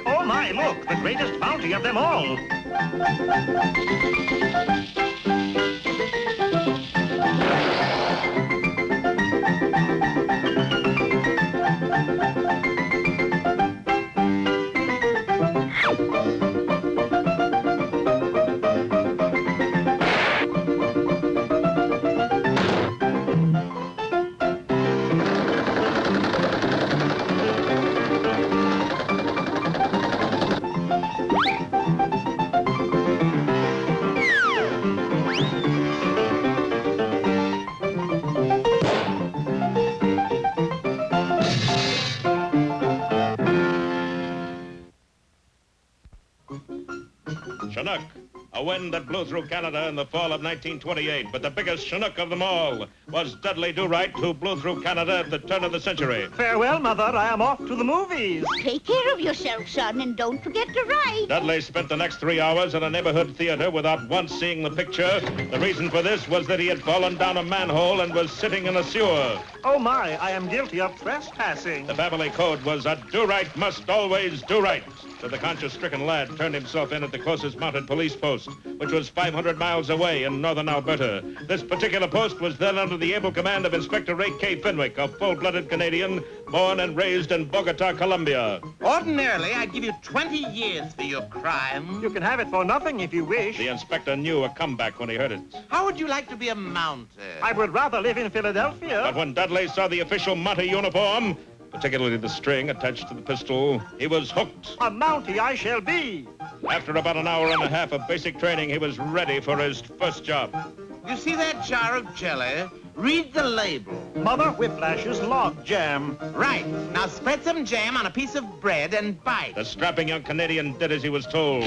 Oh my, look, the greatest Mountie of them all. Chinook, a wind that blew through Canada in the fall of 1928. But the biggest Chinook of them all was Dudley Do Right, who blew through Canada at the turn of the century. Farewell, Mother. I am off to the movies. Take care of yourself, son, and don't forget to write. Dudley spent the next 3 hours in a neighborhood theater without once seeing the picture. The reason for this was that he had fallen down a manhole and was sitting in a sewer. Oh my, I am guilty of trespassing. The family code was a do-right must always do right. So the conscience-stricken lad turned himself in at the closest mounted police post, which was 500 miles away in northern Alberta. This particular post was then under the able command of Inspector Ray K. Fenwick, a full-blooded Canadian, born and raised in Bogota, Colombia. Ordinarily, I'd give you 20 years for your crime. You can have it for nothing if you wish. The inspector knew a comeback when he heard it. How would you like to be a Mountie? I would rather live in Philadelphia. But when Dudley saw the official Mountie uniform, particularly the string attached to the pistol, he was hooked. A Mountie I shall be. After about an hour and a half of basic training, he was ready for his first job. You see that jar of jelly? Read the label. Mother Whiplash's log jam. Right. Now spread some jam on a piece of bread and bite. The strapping young Canadian did as he was told.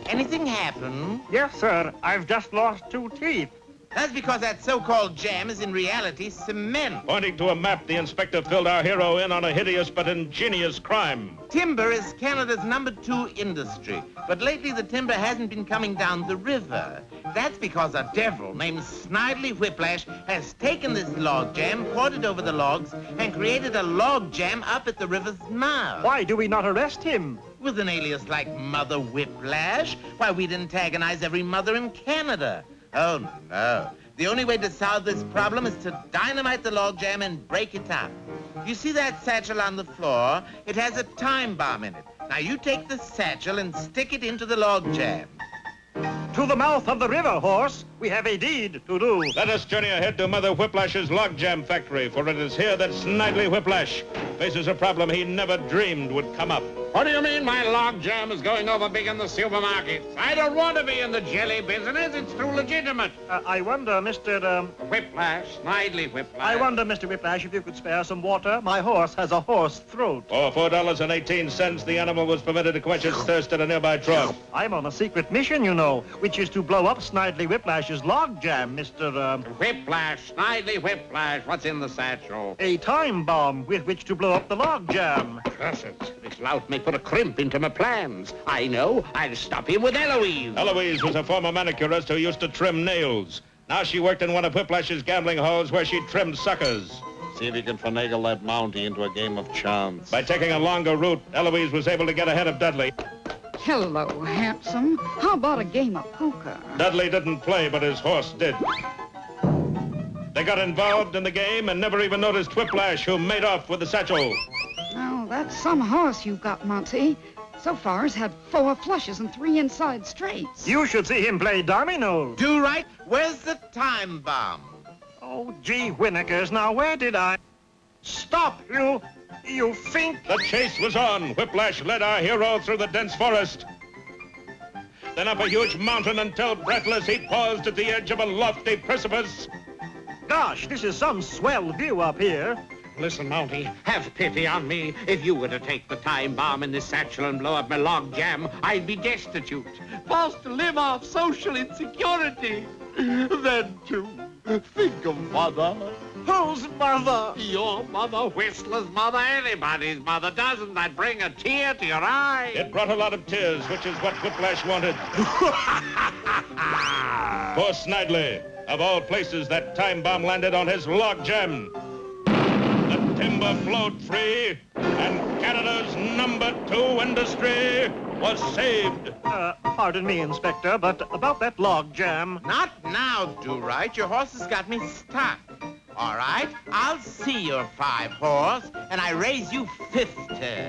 Anything happen? Yes, sir. I've just lost 2 teeth. That's because that so-called jam is in reality cement. Pointing to a map, the inspector filled our hero in on a hideous but ingenious crime. Timber is Canada's #2 industry, but lately the timber hasn't been coming down the river. That's because a devil named Snidely Whiplash has taken this log jam, poured it over the logs, and created a log jam up at the river's mouth. Why do we not arrest him? With an alias like Mother Whiplash? Why, we'd antagonize every mother in Canada. Oh, no. The only way to solve this problem is to dynamite the log jam and break it up. You see that satchel on the floor? It has a time bomb in it. Now you take the satchel and stick it into the log jam. To the mouth of the river, horse. We have a deed to do. Let us journey ahead to Mother Whiplash's log jam factory, for it is here that Snidely Whiplash faces a problem he never dreamed would come up. What do you mean my log jam is going over big in the supermarkets? I don't want to be in the jelly business. It's too legitimate. I wonder, Mr. Whiplash, Snidely Whiplash. I wonder, Mr. Whiplash, if you could spare some water. My horse has a hoarse throat. For $4.18, the animal was permitted to quench its thirst at a nearby trough. I'm on a secret mission, you know, which is to blow up Snidely Whiplash's log jam, Mr. Whiplash, Snidely Whiplash. What's in the satchel? A time bomb with which to blow up the log jam. Curse it. This lout may put a crimp into my plans. I know. I'll stop him with Eloise. Eloise was a former manicurist who used to trim nails. Now she worked in one of Whiplash's gambling halls where she trimmed suckers. See if you can finagle that Mountie into a game of chance. By taking a longer route, Eloise was able to get ahead of Dudley. Hello, handsome. How about a game of poker? Dudley didn't play, but his horse did. They got involved in the game and never even noticed Whiplash, who made off with the satchel. Now, that's some horse you've got, Monty. So far, has had 4 flushes and 3 inside straights. You should see him play dominoes. Do right? Where's the time bomb? Oh, gee whinnakers, now where did I... Stop, you think... The chase was on. Whiplash led our hero through the dense forest. Then up a huge mountain until, breathless, he paused at the edge of a lofty precipice. Gosh, this is some swell view up here. Listen, Mountie, have pity on me. If you were to take the time bomb in this satchel and blow up my log jam, I'd be destitute, forced to live off social insecurity. Then, too, think of Mother. Whose mother? Your mother, Whistler's mother, anybody's mother. Doesn't that bring a tear to your eye? It brought a lot of tears, which is what Whiplash wanted. Poor Snidely. Of all places, that time bomb landed on his log jam. The timber flowed free, and Canada's #2 industry was saved. Pardon me, Inspector, but about that log jam. Not now, Do Right. Your horse has got me stuck. All right, I'll see your 5 horse, and I raise you 50.